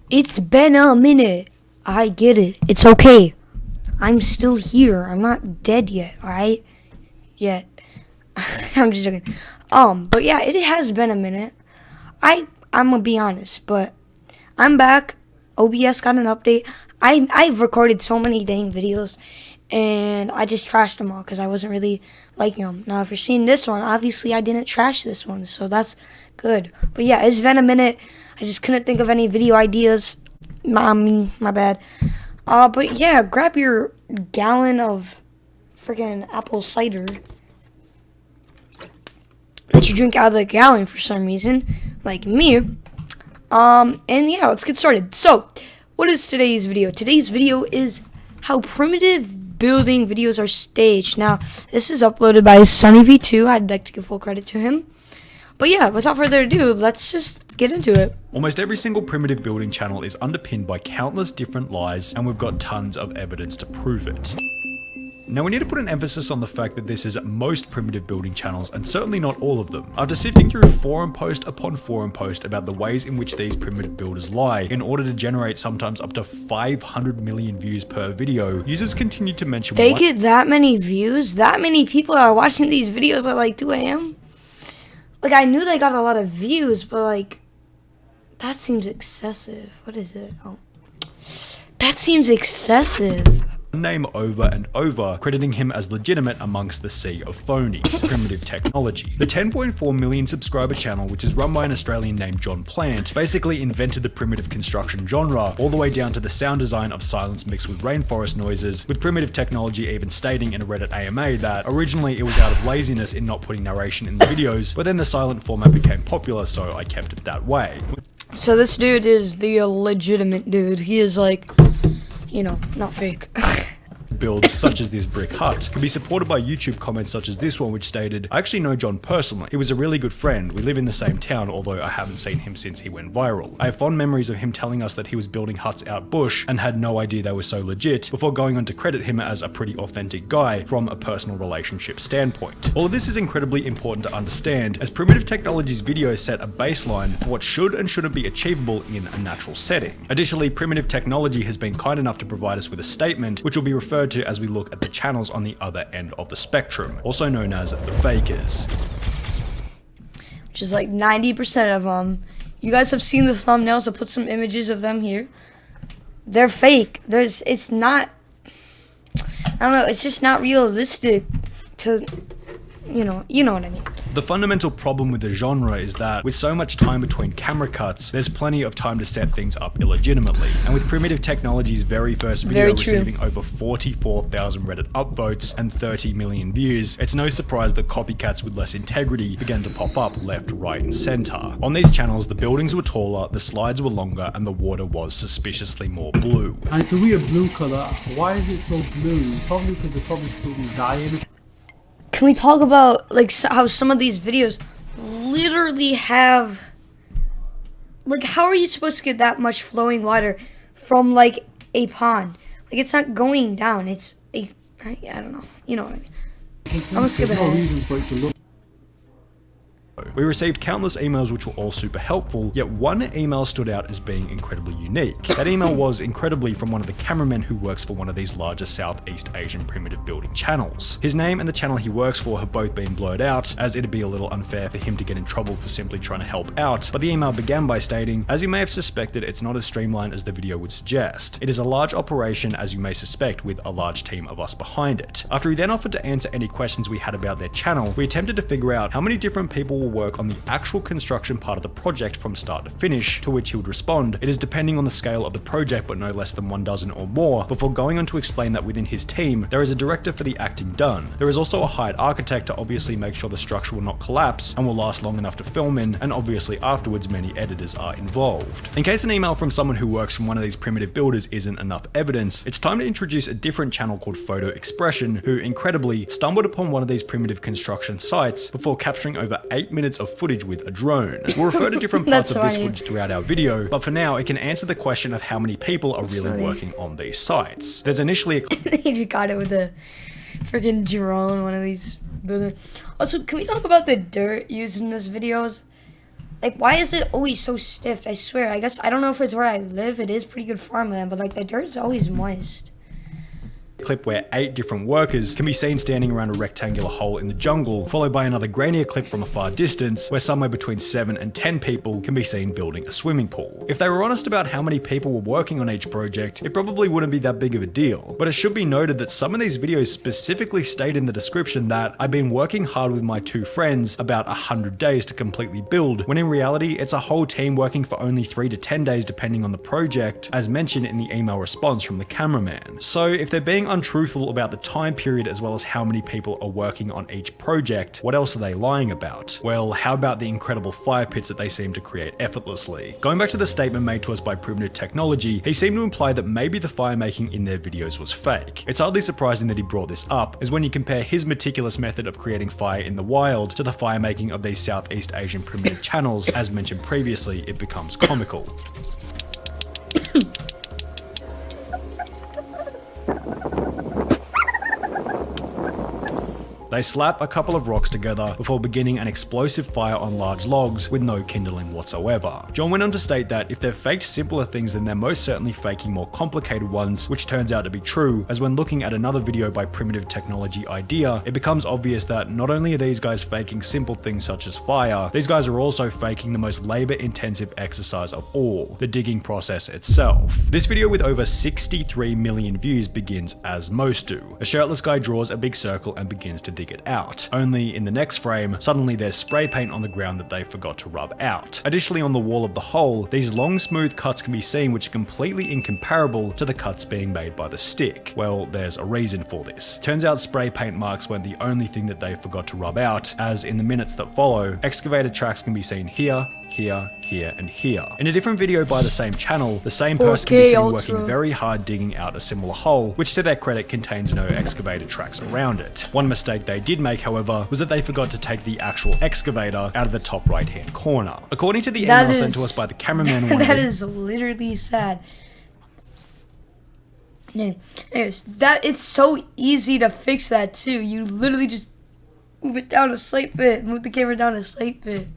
It's been a minute. I get it. It's okay. I'm still here. I'm not dead yet, alright? Yet. I'm just joking. But yeah, it has been a minute. I'm gonna be honest, but I'm back. OBS got an update. I've recorded so many dang videos, and I just trashed them all because I wasn't really liking them. Now, if you're seeing this one, obviously I didn't trash this one, so that's good. But yeah, it's been a minute. I just couldn't think of any video ideas. My bad. But yeah, grab your gallon of freaking apple cider that you drink out of the gallon for some reason, like me. And yeah, let's get started. So, what is today's video? Today's video is how primitive building videos are staged. Now, this is uploaded by SunnyV2. I'd like to give full credit to him. But yeah, without further ado, let's just get into it. Almost every single primitive building channel is underpinned by countless different lies, and we've got tons of evidence to prove it. Now, we need to put an emphasis on the fact that this is most primitive building channels, and certainly not all of them. After sifting through forum post upon forum post about the ways in which these primitive builders lie, in order to generate sometimes up to 500 million views per video, users continue to mention They get that many views? That many people are watching these videos at like 2 a.m.? Like, I knew they got a lot of views, but like, that seems excessive. What is it? Oh, that seems excessive. Name over and over, crediting him as legitimate amongst the sea of phonies. Primitive Technology. The 10.4 million subscriber channel, which is run by an Australian named John Plant, basically invented the primitive construction genre, all the way down to the sound design of silence mixed with rainforest noises, with Primitive Technology even stating in a Reddit AMA that originally it was out of laziness in not putting narration in the videos, but then the silent format became popular, so I kept it that way. So this dude is the legitimate dude. He is like, you know, not fake. Builds such as this brick hut can be supported by YouTube comments such as this one, which stated, "I actually know John personally. He was a really good friend. We live in the same town, although I haven't seen him since he went viral. I have fond memories of him telling us that he was building huts out bush and had no idea they were so legit, before going on to credit him as a pretty authentic guy from a personal relationship standpoint." All of this is incredibly important to understand, as Primitive Technology's videos set a baseline for what should and shouldn't be achievable in a natural setting. Additionally, Primitive Technology has been kind enough to provide us with a statement, which will be referred to as we look at the channels on the other end of the spectrum, also known as the fakers. Which is like 90% of them. You guys have seen the thumbnails. I put some images of them here. They're fake. It's not, I don't know, it's just not realistic to, you know what I mean. The fundamental problem with the genre is that with so much time between camera cuts, there's plenty of time to set things up illegitimately. And with Primitive Technology's very first video receiving over 44,000 Reddit upvotes and 30 million views, it's no surprise that copycats with less integrity began to pop up left, right, and center. On these channels, the buildings were taller, the slides were longer, and the water was suspiciously more blue. And it's a weird blue colour. Why is it so blue? Probably because they're probably still dying. Can we talk about like how some of these videos literally have, like, how are you supposed to get that much flowing water from like a pond? Like, it's not going down. It's a, I don't know. You know what I mean. I'm gonna skip ahead. No reason for it to look. We received countless emails which were all super helpful, yet one email stood out as being incredibly unique. That email was incredibly from one of the cameramen who works for one of these larger Southeast Asian primitive building channels. His name and the channel he works for have both been blurred out, as it'd be a little unfair for him to get in trouble for simply trying to help out, but the email began by stating, "As you may have suspected, it's not as streamlined as the video would suggest. It is a large operation, as you may suspect, with a large team of us behind it." After he then offered to answer any questions we had about their channel, we attempted to figure out how many different people will work on the actual construction part of the project from start to finish, to which he would respond, "It is depending on the scale of the project, but no less than 1 dozen or more," before going on to explain that within his team, there is a director for the acting done. There is also a hired architect to obviously make sure the structure will not collapse and will last long enough to film in, and obviously afterwards many editors are involved. In case an email from someone who works from one of these primitive builders isn't enough evidence, it's time to introduce a different channel called Photo Expression, who incredibly stumbled upon one of these primitive construction sites before capturing over 8 minutes of footage with a drone. We'll refer to different parts of this footage throughout our video, but for now it can answer the question of how many people are really working on these sites. There's initially a He just got it with a freaking drone, one of these buildings. Also, can we talk about the dirt used in this videos? Like, why is it always so stiff? I swear. I guess, I don't know if it's where I live. It is pretty good farmland, but like the dirt's always moist. Clip where 8 different workers can be seen standing around a rectangular hole in the jungle, followed by another grainier clip from a far distance where somewhere between 7 and 10 people can be seen building a swimming pool. If they were honest about how many people were working on each project, it probably wouldn't be that big of a deal. But it should be noted that some of these videos specifically state in the description that I've been working hard with my 2 friends about 100 days to completely build, when in reality it's a whole team working for only 3 to 10 days depending on the project, as mentioned in the email response from the cameraman. So if they're being untruthful about the time period as well as how many people are working on each project, what else are they lying about? Well, how about the incredible fire pits that they seem to create effortlessly? Going back to the statement made to us by Primitive Technology, he seemed to imply that maybe the fire making in their videos was fake. It's hardly surprising that he brought this up, as when you compare his meticulous method of creating fire in the wild to the fire making of these Southeast Asian primitive channels, as mentioned previously, it becomes comical. They slap a couple of rocks together before beginning an explosive fire on large logs with no kindling whatsoever. John went on to state that if they've faked simpler things, then they're most certainly faking more complicated ones, which turns out to be true, as when looking at another video by Primitive Technology Idea, it becomes obvious that not only are these guys faking simple things such as fire, these guys are also faking the most labor-intensive exercise of all, the digging process itself. This video with over 63 million views begins as most do. A shirtless guy draws a big circle and begins to dig it out. Only in the next frame, suddenly there's spray paint on the ground that they forgot to rub out. Additionally, on the wall of the hole, these long smooth cuts can be seen which are completely incomparable to the cuts being made by the stick. Well, there's a reason for this. Turns out spray paint marks weren't the only thing that they forgot to rub out, as in the minutes that follow, excavated tracks can be seen here, here, here, and here. In a different video by the same channel, the same person can be seen working very hard digging out a similar hole, which to their credit contains no excavated tracks around it. One mistake they did make, however, was that they forgot to take the actual excavator out of the top right hand corner. According to the email sent to us by the cameraman, that is literally sad. Anyways, that it's so easy to fix that too. You literally just move it down a slight bit, move the camera down a slight bit.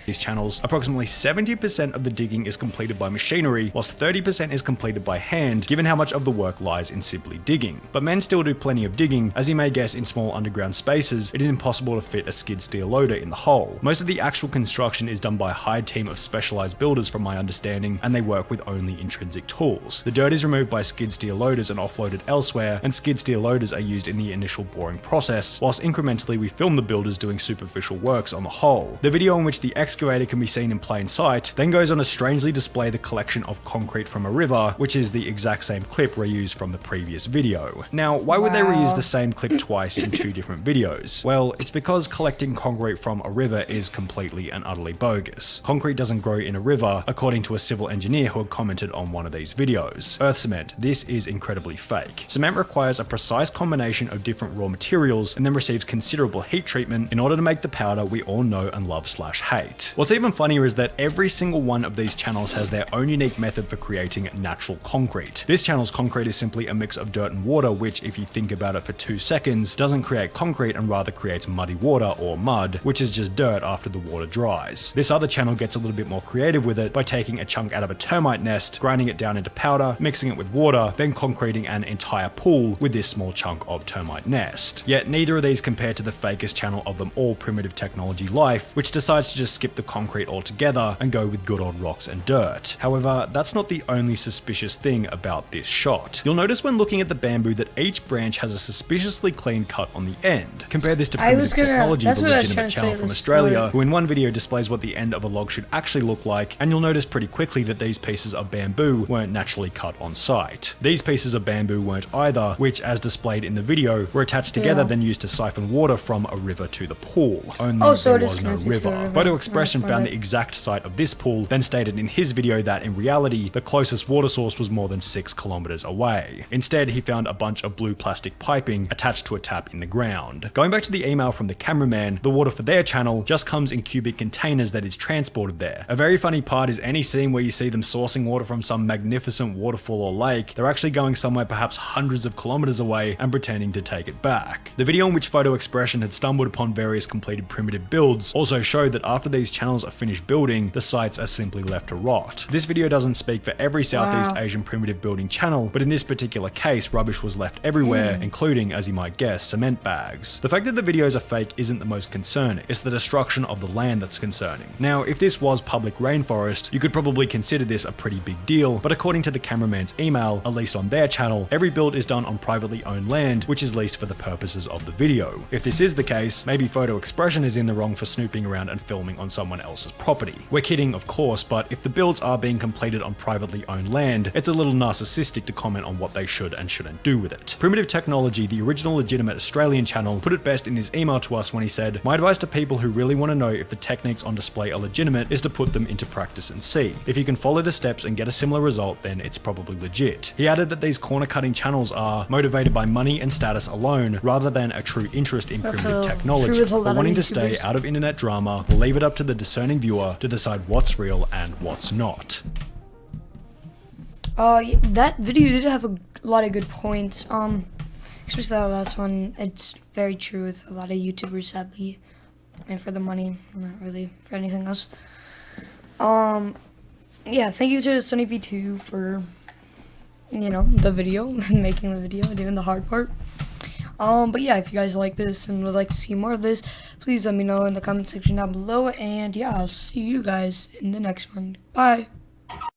These channels, approximately 70% of the digging is completed by machinery, whilst 30% is completed by hand, given how much of the work lies in simply digging. But men still do plenty of digging, as you may guess in small underground spaces, it is impossible to fit a skid steer loader in the hole. Most of the actual construction is done by a hired team of specialized builders from my understanding, and they work with only intrinsic tools. The dirt is removed by skid steer loaders and offloaded elsewhere, and skid steer loaders are used in the initial boring process, whilst incrementally we film the builders doing superficial works on the hole. The video in which the excavator can be seen in plain sight then goes on to strangely display the collection of concrete from a river, which is the exact same clip reused from the previous video. Now, why would they reuse the same clip twice in 2 different videos? Well, it's because collecting concrete from a river is completely and utterly bogus. Concrete doesn't grow in a river, according to a civil engineer who had commented on one of these videos. Earth cement, this is incredibly fake. Cement requires a precise combination of different raw materials and then receives considerable heat treatment in order to make the powder we all know and love/hate. What's even funnier is that every single one of these channels has their own unique method for creating natural concrete. This channel's concrete is simply a mix of dirt and water, which, if you think about it for 2 seconds, doesn't create concrete and rather creates muddy water or mud, which is just dirt after the water dries. This other channel gets a little bit more creative with it by taking a chunk out of a termite nest, grinding it down into powder, mixing it with water, then concreting an entire pool with this small chunk of termite nest. Yet neither of these compare to the fakest channel of them all, Primitive Technology Life, which decides to just skip the concrete altogether and go with good old rocks and dirt. However, that's not the only suspicious thing about this shot. You'll notice when looking at the bamboo that each branch has a suspiciously clean cut on the end. Compare this to Primitive Technology, the legitimate channel from Australia, who in one video displays what the end of a log should actually look like, and you'll notice pretty quickly that these pieces of bamboo weren't naturally cut on site. These pieces of bamboo weren't either, which, as displayed in the video, were attached together then used to siphon water from a river to the pool. Only there was no river. Photo Expression found the exact site of this pool, then stated in his video that in reality, the closest water source was more than 6 kilometers away. Instead, he found a bunch of blue plastic piping attached to a tap in the ground. Going back to the email from the cameraman, the water for their channel just comes in cubic containers that is transported there. A very funny part is any scene where you see them sourcing water from some magnificent waterfall or lake, they're actually going somewhere perhaps hundreds of kilometers away and pretending to take it back. The video in which Photo Expression had stumbled upon various completed primitive builds also showed that after these these channels are finished building, the sites are simply left to rot. This video doesn't speak for every Southeast Asian primitive building channel, but in this particular case, rubbish was left everywhere, including, as you might guess, cement bags. The fact that the videos are fake isn't the most concerning, it's the destruction of the land that's concerning. Now, if this was public rainforest, you could probably consider this a pretty big deal, but according to the cameraman's email, at least on their channel, every build is done on privately owned land, which is leased for the purposes of the video. If this is the case, maybe Photo Expression is in the wrong for snooping around and filming on someone else's property. We're kidding, of course, but if the builds are being completed on privately owned land, it's a little narcissistic to comment on what they should and shouldn't do with it. Primitive Technology, the original legitimate Australian channel, put it best in his email to us when he said, "My advice to people who really want to know if the techniques on display are legitimate is to put them into practice and see. If you can follow the steps and get a similar result, then it's probably legit." He added that these corner cutting channels are motivated by money and status alone, rather than a true interest in primitive technology. But wanting to stay out of internet drama will leave it up to the discerning viewer to decide what's real and what's not. That video did have a lot of good points. Especially that last one. It's very true with a lot of YouTubers, sadly, and for the money, not really for anything else. Yeah, thank you to SunnyV2 for, the video, making the video, doing the hard part. But yeah, if you guys like this and would like to see more of this, please let me know in the comment section down below, and yeah, I'll see you guys in the next one. Bye!